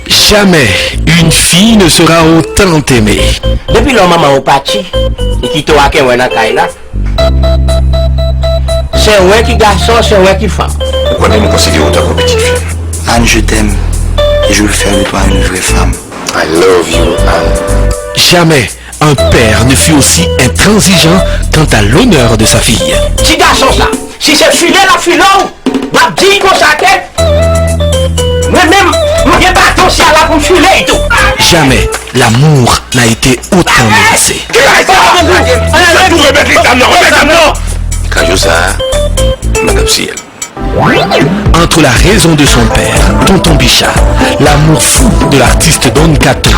Jamais une fille ne sera autant aimée. Depuis le maman au parti, et qui t'a acquis un kaila, c'est un qui garçon, c'est un qui femme. Pourquoi nous considérons autant comme petite fille? Anne, je t'aime et je veux faire de toi une vraie femme. I love you, Anne. Jamais un père ne fut aussi intransigeant quant à l'honneur de sa fille. Petit garçon ça, si c'est filet la filon, m'a dit qu'on s'attelle. Moi-même, je n'ai pas attention à la pour filer et tout. Jamais l'amour n'a été autant menacé. Quand je ça, Madame Ciel. Entre la raison de son père, Tonton Bichat, l'amour fou de l'artiste Don Cato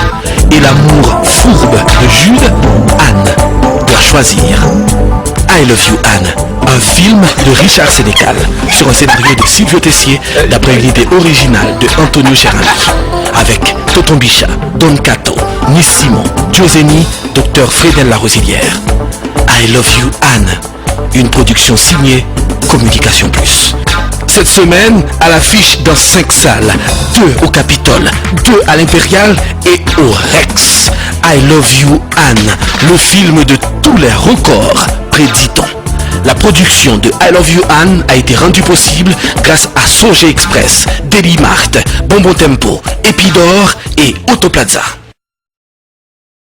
et l'amour fourbe de Jude, Anne doit choisir. I Love You Anne, un film de Richard Sénécal sur un scénario de Silvio Tessier d'après une idée originale de Antonio Gerandi, avec Tonton Bichat, Don Cato, Miss Simon, Dioseni, Dr Frédel Larosilière. I Love You Anne, une production signée Communication Plus. Cette semaine, à l'affiche dans 5 salles, 2 au Capitole, 2 à l'Impérial et au Rex. I Love You Anne, le film de tous les records, prédit-on. La production de I Love You Anne a été rendue possible grâce à Sogé Express, Daily Mart, Bonbon Tempo, Epidor et Autoplaza.